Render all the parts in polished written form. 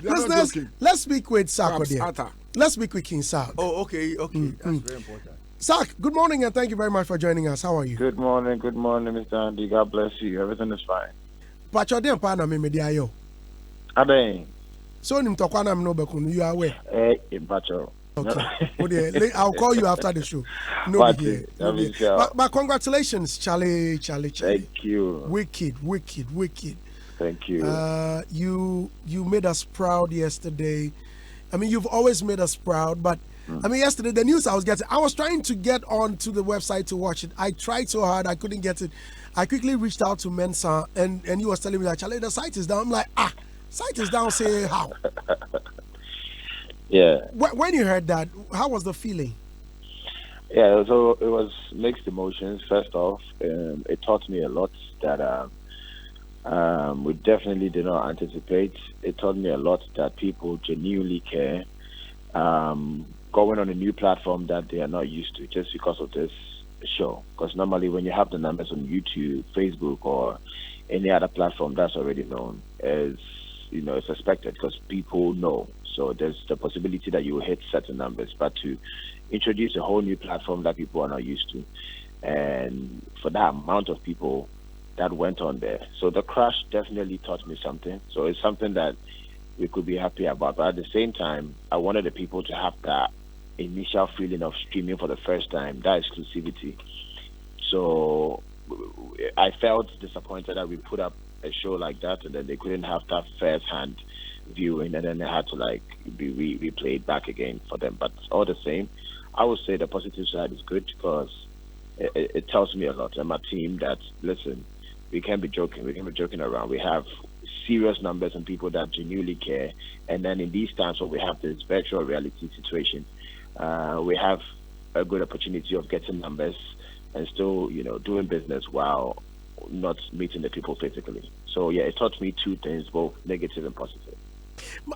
Listeners, let's speak with Sark. Let's speak with King Sark. Oh, okay. That's very important. Sark, good morning and thank you very much for joining us. How are you? Good morning, Mr. Andy. God bless you. Everything is fine. Pacho de pana me mediayo. Ade. So nim tokwana me no bekunu, you are aware. Pacho. Okay. I'll call you after the show. But congratulations, Charlie. Thank you. Wicked. Thank you. You made us proud yesterday. I mean, you've always made us proud, but I mean, yesterday the news I was getting, I was trying to get on to the website to watch it. I tried so hard, I couldn't get it. I quickly reached out to Mensa, and he was telling me that, Charlie, the site is down. I'm like, site is down. Say how? Yeah. When you heard that, how was the feeling? Yeah, so it was mixed emotions. First off, it taught me a lot that we definitely did not anticipate. It taught me a lot that people genuinely care. Going on a new platform that they are not used to just because of this show. Because normally when you have the numbers on YouTube, Facebook, or any other platform that's already known, it's expected because people know. So there's the possibility that you will hit certain numbers, but to introduce a whole new platform that people are not used to, and for that amount of people that went on there. So the crash definitely taught me something. So it's something that we could be happy about. But at the same time, I wanted the people to have that initial feeling of streaming for the first time, that exclusivity. So I felt disappointed that we put up a show like that and then they couldn't have that first-hand viewing, and then they had to be replayed back again for them. But all the same, I would say the positive side is good because it tells me a lot and my team that, listen, we can't be joking. We can't be joking around. We have serious numbers and people that genuinely care. And then in these times when we have this virtual reality situation, we have a good opportunity of getting numbers and still, doing business while not meeting the people physically. So yeah, it taught me two things, both negative and positive.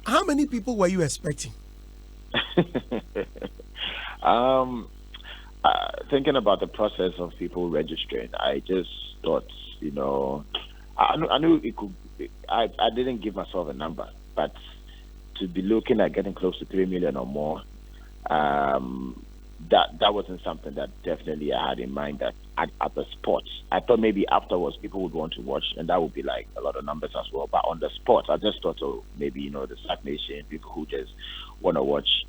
How many people were you expecting? Thinking about the process of people registering, I just thought, I knew it could. I didn't give myself a number, but to be looking at getting close to 3 million or more, that wasn't something that definitely I had in mind. That at the spot, I thought maybe afterwards people would want to watch, and that would be like a lot of numbers as well. But on the spot, I just thought, maybe the Sark Nation, people who just want to watch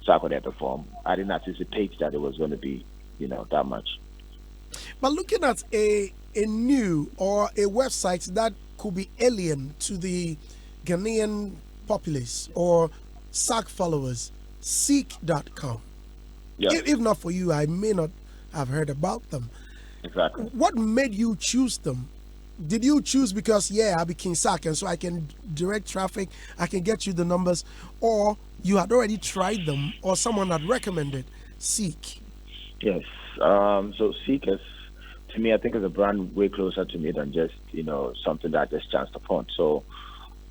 Sarkodie perform. I didn't anticipate that it was going to be, that much. But looking at a new or a website that could be alien to the Ghanaian populace or Sark followers, Seek.com. Yeah. If not for you, I may not have heard about them. Exactly. What made you choose them? Did you choose because, I be King Sark and so I can direct traffic, I can get you the numbers, or you had already tried them or someone had recommended Seek? Yes. So Seek is, to me, I think is a brand way closer to me than just, something that I just chanced upon. So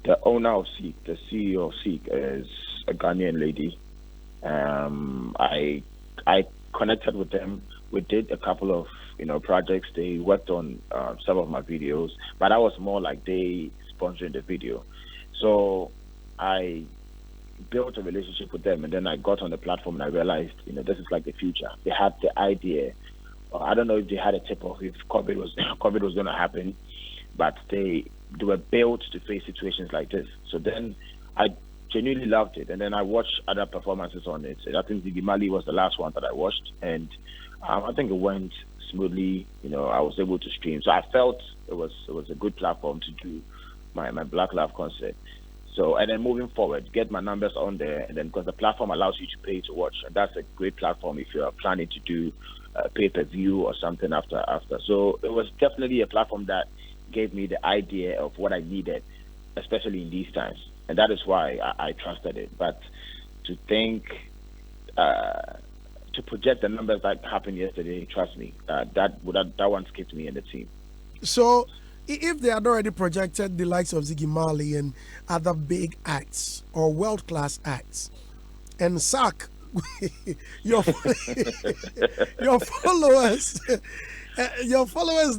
the owner of Seek, the CEO of Seek is a Ghanaian lady. I connected with them. We did a couple of, projects. They worked on some of my videos, but I was more like they sponsoring the video. So I built a relationship with them, and then I got on the platform and I realized, this is like the future. They had the idea. I don't know if they had a tip of if COVID was going to happen, but they were built to face situations like this. So then I genuinely loved it, and then I watched other performances on it. I think Ziggy Marley was the last one that I watched, and I think it went smoothly. I was able to stream, so I felt it was a good platform to do my Black Love concert. So, and then moving forward, get my numbers on there, and then because the platform allows you to pay to watch, and that's a great platform if you are planning to do pay-per-view or something after. So it was definitely a platform that gave me the idea of what I needed, especially in these times. And that is why I trusted it. But to think, to project the numbers that happened yesterday, trust me, that one skipped me and the team. So if they had already projected the likes of Ziggy Marley and other big acts or world-class acts, and Sark, your followers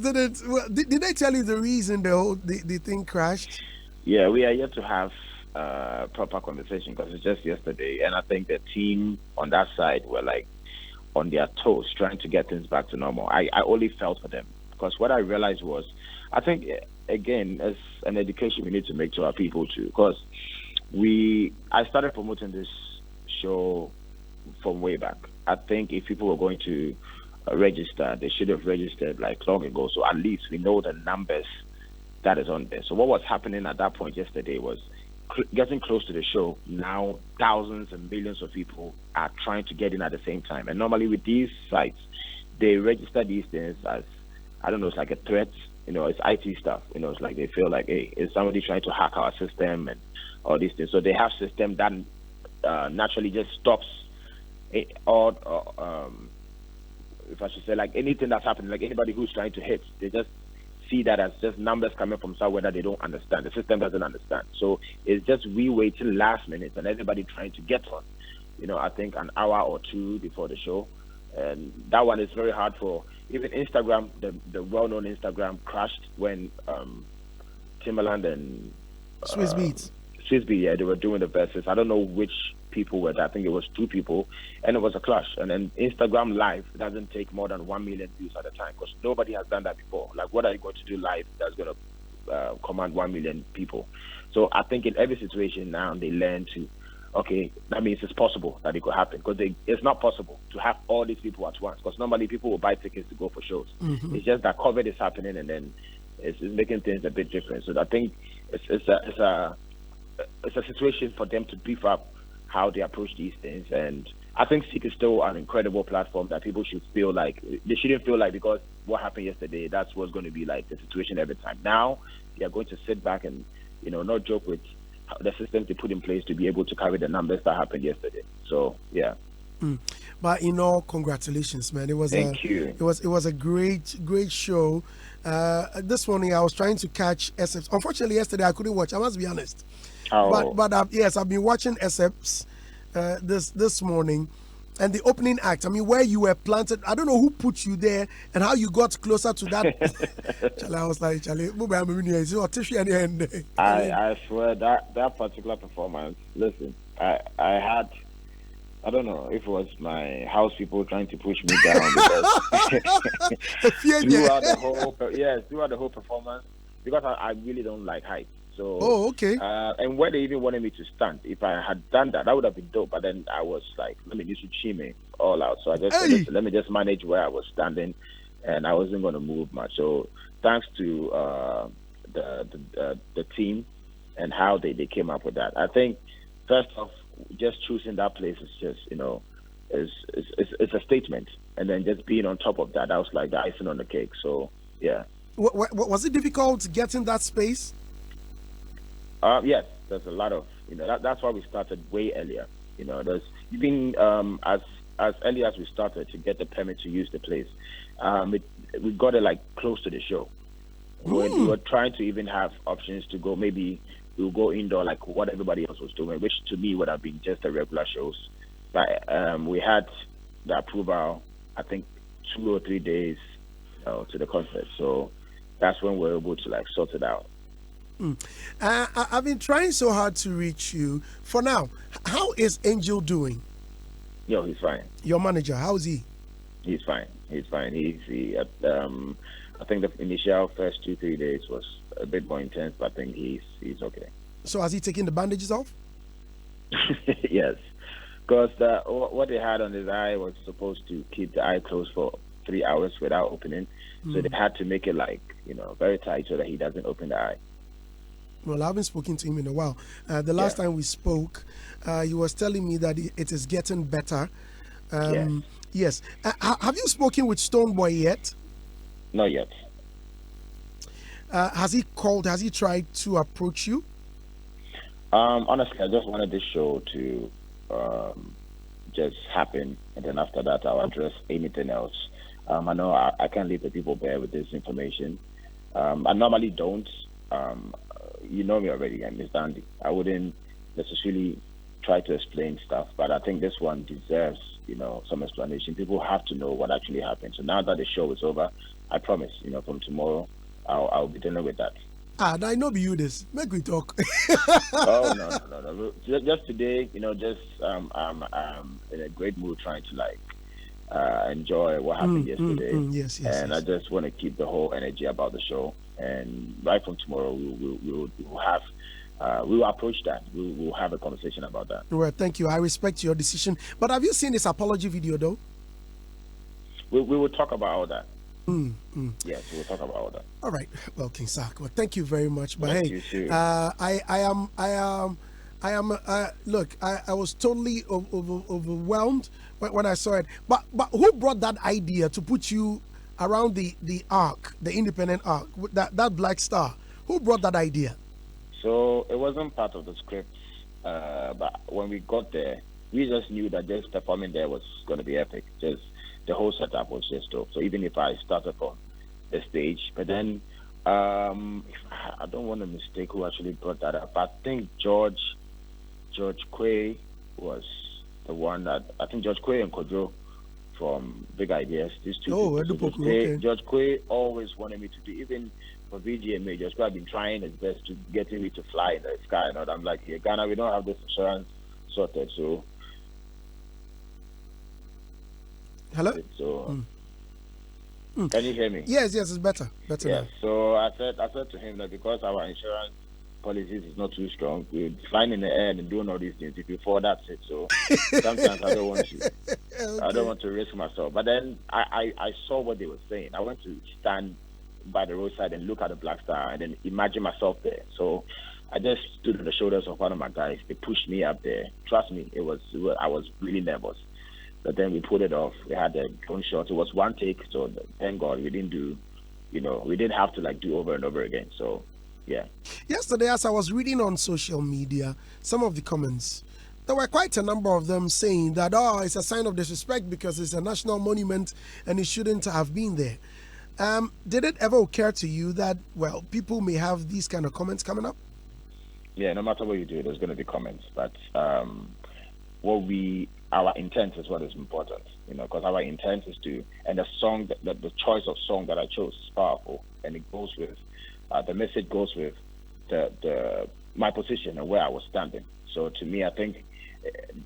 didn't. Did they tell you the reason the thing crashed? Yeah, we are yet to have proper conversation because it's just yesterday, and I think the team on that side were like on their toes trying to get things back to normal. I only felt for them because what I realized was, I think again as an education we need to make to our people too, because I started promoting this show from way back. I think if people were going to register, they should have registered like long ago. So at least we know the numbers that is on there. So what was happening at that point yesterday was getting close to the show. Now thousands and millions of people are trying to get in at the same time. And normally with these sites, they register these things as, I don't know, it's like a threat. It's IT stuff. It's like they feel like, hey, is somebody trying to hack our system and all these things. So they have system that naturally just stops it, or if I should say, like anything that's happening, like anybody who's trying to hit, they just see that as just numbers coming from somewhere that they don't understand. The system doesn't understand. So it's just we waiting last minute and everybody trying to get on. I think an hour or two before the show. And that one is very hard for even Instagram. The well-known Instagram crashed when Timbaland and Swiss Beats. Yeah, they were doing the verses. I don't know which people were there. I think it was two people, and it was a clash. And then Instagram Live doesn't take more than 1 million views at a time because nobody has done that before. Like, what are you going to do live that's going to command 1 million people? So I think in every situation now they learn to, okay, that means it's possible that it could happen because it's not possible to have all these people at once because normally people will buy tickets to go for shows. Mm-hmm. It's just that COVID is happening and then it's making things a bit different. So I think it's a situation for them to beef up how they approach these things. And I think Seek is still an incredible platform that people should feel like, they shouldn't feel like because what happened yesterday, that's what's going to be like the situation every time. Now, they are going to sit back and, not joke with the systems they put in place to be able to carry the numbers that happened yesterday. So, yeah. But congratulations, man! Thank you. It was a great show. This morning I was trying to catch SFs. Unfortunately, yesterday I couldn't watch. I must be honest. Oh. But yes, I've been watching SFs this morning, and the opening act. I mean, where you were planted. I don't know who put you there and how you got closer to that. I was like, I swear that particular performance. Listen, I had. I don't know if it was my house people trying to push me down because throughout the whole performance, because I really don't like height. So, okay. And where they even wanted me to stand, if I had done that, that would have been dope. But then I was like, let me just me all out. So I just said, listen, let me just manage where I was standing, and I wasn't going to move much. So thanks to the team and how they came up with that. I think first off, just choosing that place is just it's a statement, and then just being on top of that was like the icing on the cake. So yeah. Was it difficult getting that space? Yes, there's a lot of that's why we started way earlier. There's even as early as we started to get the permit to use the place. We got it like close to the show. We were trying to even have options to go. Maybe we'll go indoor like what everybody else was doing, which to me would have been just the regular shows. But we had the approval, I think 2 or 3 days to the concert. So that's when we were able to like sort it out. I've been trying so hard to reach you. For now, how is Angel doing? Yo, he's fine. Your manager, how is he? He's fine. I think the initial first 2-3 days was a bit more intense, but I think he's okay. So has he taken the bandages off? Yes, because what they had on his eye was supposed to keep the eye closed for 3 hours without opening. So they had to make it like very tight so that he doesn't open the eye. Well, I haven't spoken to him in a while. The last time we spoke, he was telling me that it is getting better. Yes. Have you spoken with Stonebwoy yet? Not yet. Has he called? Has he tried to approach you? Honestly, I just wanted this show to just happen, and then after that, I'll address anything else. I know I can't leave the people bare with this information. I normally don't. You know me already, I'm Miss Dandy. I wouldn't necessarily try to explain stuff, but I think this one deserves, some explanation. People have to know what actually happened. So now that the show is over, I promise, from tomorrow, I'll be dealing with that. I know be you this. Make we talk. Oh no. Just today, just in a great mood, trying to enjoy what happened yesterday. Yes. And I just want to keep the whole energy about the show. And right from tomorrow, we will approach that. We will have a conversation about that. Well, thank you. I respect your decision. But have you seen this apology video, though? We will talk about all that. Yes, we'll talk about all that. All right. Well, King Sark, well, thank you very much. But Thank hey, you too. Look, I was totally overwhelmed when I saw it. But who brought that idea to put you around the arc, the independent arc, that black star? Who brought that idea? So it wasn't part of the script, but when we got there, we just knew that just performing there was going to be epic. Just the whole setup was just dope. So even if I started from the stage, but then I don't want to mistake who actually brought that up. I think George Quay was the one that I think George Quay and Kojo from Big Ideas. These two. Okay. George Quay always wanted me to do, even for VGMA. George Quay had been trying his best to get me to fly in the sky. And I'm like, yeah, Ghana, we don't have this insurance sorted, so. Hello. So, can you hear me? Yes, it's better. Better Yes. now. So I said to him that because our insurance policies is not too strong, we're flying in the air and doing all these things. If you fall, that's it. So sometimes I don't want to. Okay. I don't want to risk myself. But then I saw what they were saying. I went to stand by the roadside and look at the Black Star and then imagine myself there. So I just stood on the shoulders of one of my guys. They pushed me up there. Trust me, I was really nervous. But then we pulled it off. We had a drone shot. It was one take, so thank God we didn't do, we didn't have to do over and over again. So, yeah. Yesterday, as I was reading on social media, some of the comments, there were quite a number of them saying that, it's a sign of disrespect because it's a national monument and it shouldn't have been there. Did it ever occur to you that, well, people may have these kind of comments coming up? Yeah, no matter what you do, there's going to be comments. But our intent is what is important, because our intent is to, and the song, the choice of song that I chose is powerful, and it goes with, the message goes with my position and where I was standing. So to me, I think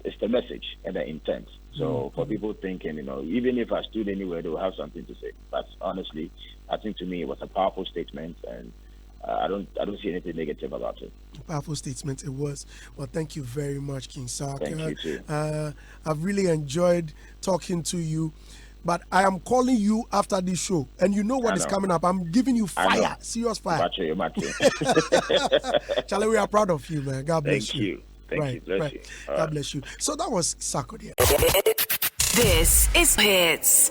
it's the message and the intent. So for people thinking, even if I stood anywhere, they will have something to say. But honestly, I think to me it was a powerful statement, and I don't see anything negative about it. Powerful statement it was. Well, thank you very much, King Sark. Thank you too. I've really enjoyed talking to you, but I am calling you after this show, and you know what is coming up. I'm giving you fire, serious fire. Charlie, we are proud of you, man. God bless you. Thank you. Bless you. God bless you. So that was Sarkodie. This is Hits.